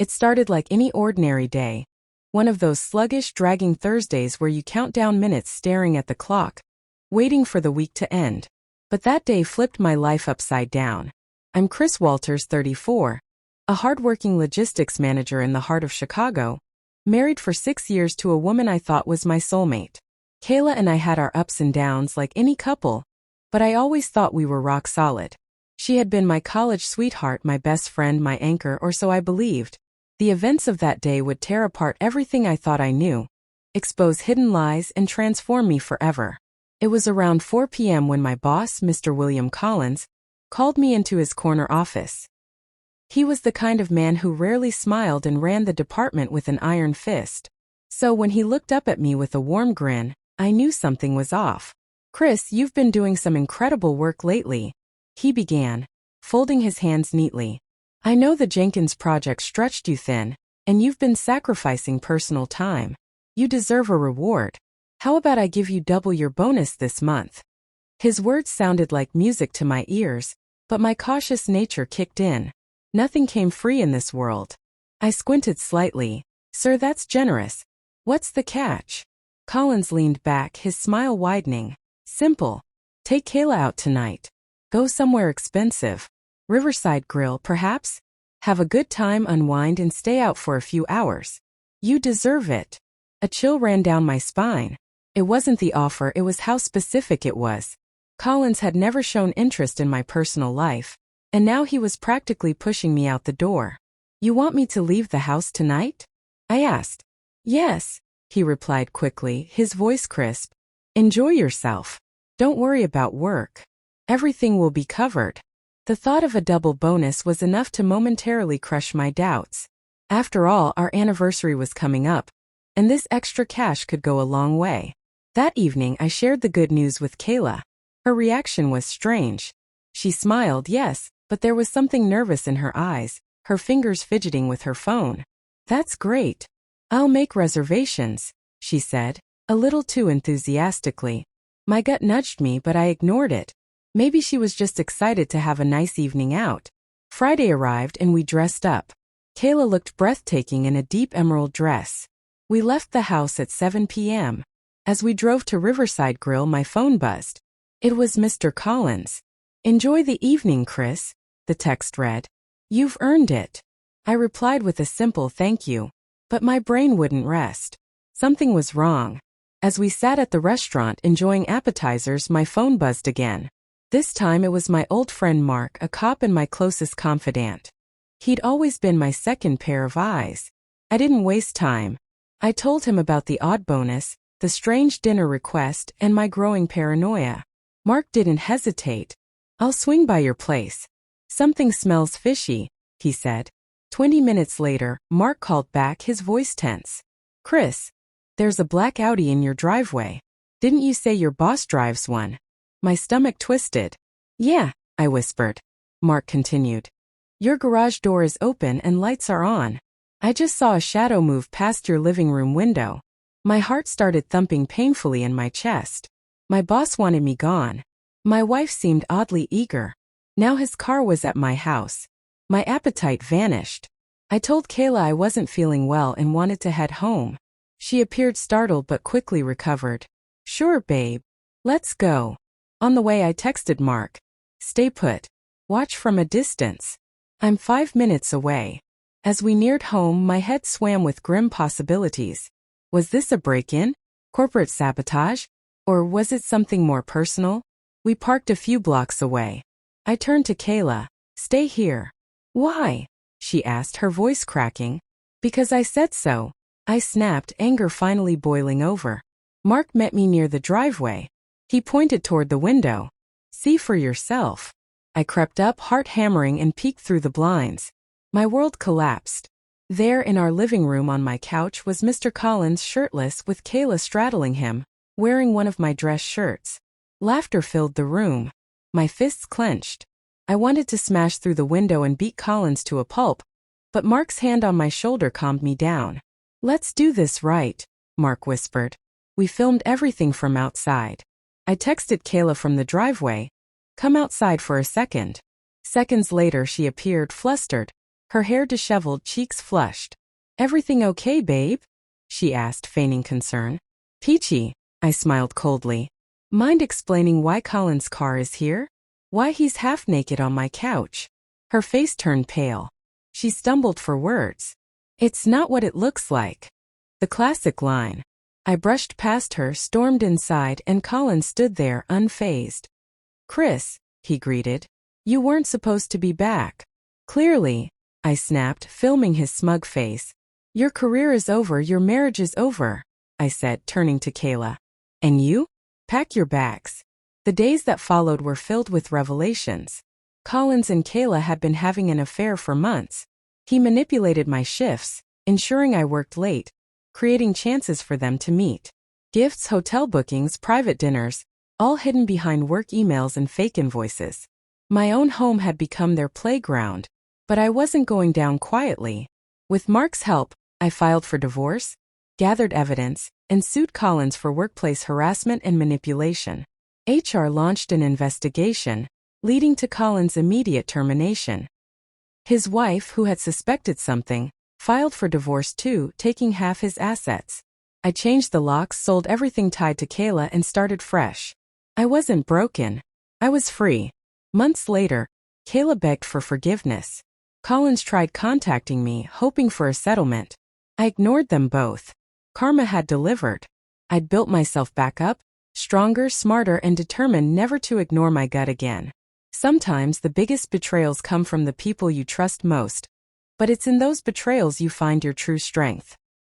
It started like any ordinary day. One of those sluggish, dragging Thursdays where you count down minutes staring at the clock, waiting for the week to end. But that day flipped my life upside down. I'm Chris Walters, 34, a hardworking logistics manager in the heart of Chicago, married for 6 years to a woman I thought was my soulmate. Kayla and I had our ups and downs like any couple, but I always thought we were rock solid. She had been my college sweetheart, my best friend, my anchor, or so I believed. The events of that day would tear apart everything I thought I knew, expose hidden lies, and transform me forever. It was around 4 p.m. when my boss, Mr. William Collins, called me into his corner office. He was the kind of man who rarely smiled and ran the department with an iron fist. So when he looked up at me with a warm grin, I knew something was off. "Chris, you've been doing some incredible work lately," he began, folding his hands neatly. "I know the Jenkins project stretched you thin, and you've been sacrificing personal time. You deserve a reward. How about I give you double your bonus this month?" His words sounded like music to my ears, but my cautious nature kicked in. Nothing came free in this world. I squinted slightly. "Sir, that's generous. What's the catch?" Collins leaned back, his smile widening. "Simple. Take Kayla out tonight. Go somewhere expensive. Riverside Grill, perhaps? Have a good time, unwind, and stay out for a few hours. You deserve it." A chill ran down my spine. It wasn't the offer, it was how specific it was. Collins had never shown interest in my personal life, and now he was practically pushing me out the door. "You want me to leave the house tonight?" I asked. "Yes," he replied quickly, his voice crisp. "Enjoy yourself. Don't worry about work. Everything will be covered." The thought of a double bonus was enough to momentarily crush my doubts. After all, our anniversary was coming up, and this extra cash could go a long way. That evening, I shared the good news with Kayla. Her reaction was strange. She smiled, yes, but there was something nervous in her eyes, her fingers fidgeting with her phone. "That's great. I'll make reservations," she said, a little too enthusiastically. My gut nudged me, but I ignored it. Maybe she was just excited to have a nice evening out. Friday arrived and we dressed up. Kayla looked breathtaking in a deep emerald dress. We left the house at 7 p.m. As we drove to Riverside Grill, my phone buzzed. It was Mr. Collins. "Enjoy the evening, Chris," the text read. "You've earned it." I replied with a simple thank you, but my brain wouldn't rest. Something was wrong. As we sat at the restaurant enjoying appetizers, my phone buzzed again. This time it was my old friend Mark, a cop and my closest confidant. He'd always been my second pair of eyes. I didn't waste time. I told him about the odd bonus, the strange dinner request, and my growing paranoia. Mark didn't hesitate. "I'll swing by your place. Something smells fishy," he said. 20 minutes later, Mark called back, his voice tense. "Chris, there's a black Audi in your driveway. Didn't you say your boss drives one?" My stomach twisted. "Yeah," I whispered. Mark continued. "Your garage door is open and lights are on. I just saw a shadow move past your living room window." My heart started thumping painfully in my chest. My boss wanted me gone. My wife seemed oddly eager. Now his car was at my house. My appetite vanished. I told Kayla I wasn't feeling well and wanted to head home. She appeared startled but quickly recovered. "Sure, babe. Let's go." On the way, I texted Mark. "Stay put. Watch from a distance. I'm 5 minutes away." As we neared home, my head swam with grim possibilities. Was this a break-in? Corporate sabotage? Or was it something more personal? We parked a few blocks away. I turned to Kayla. "Stay here." "Why?" she asked, her voice cracking. "Because I said so," I snapped, anger finally boiling over. Mark met me near the driveway. He pointed toward the window. "See for yourself." I crept up, heart hammering, and peeked through the blinds. My world collapsed. There in our living room on my couch was Mr. Collins, shirtless, with Kayla straddling him, wearing one of my dress shirts. Laughter filled the room. My fists clenched. I wanted to smash through the window and beat Collins to a pulp, but Mark's hand on my shoulder calmed me down. "Let's do this right," Mark whispered. We filmed everything from outside. I texted Kayla from the driveway. "Come outside for a second." Seconds later she appeared, flustered. Her hair disheveled, cheeks flushed. "Everything okay, babe?" she asked, feigning concern. "Peachy," I smiled coldly. "Mind explaining why Colin's car is here? Why he's half naked on my couch?" Her face turned pale. She stumbled for words. "It's not what it looks like." The classic line. I brushed past her, stormed inside, and Colin stood there, unfazed. "Chris," he greeted. "You weren't supposed to be back." "Clearly," I snapped, filming his smug face. "Your career is over, your marriage is over," I said, turning to Kayla. "And you? Pack your bags." The days that followed were filled with revelations. Collins and Kayla had been having an affair for months. He manipulated my shifts, ensuring I worked late, creating chances for them to meet. Gifts, hotel bookings, private dinners, all hidden behind work emails and fake invoices. My own home had become their playground, but I wasn't going down quietly. With Mark's help, I filed for divorce, gathered evidence, and sued Collins for workplace harassment and manipulation. HR launched an investigation, leading to Collins' immediate termination. His wife, who had suspected something, filed for divorce too, taking half his assets. I changed the locks, sold everything tied to Kayla, and started fresh. I wasn't broken. I was free. Months later, Kayla begged for forgiveness. Collins tried contacting me, hoping for a settlement. I ignored them both. Karma had delivered. I'd built myself back up, stronger, smarter, and determined never to ignore my gut again. Sometimes the biggest betrayals come from the people you trust most. But it's in those betrayals you find your true strength.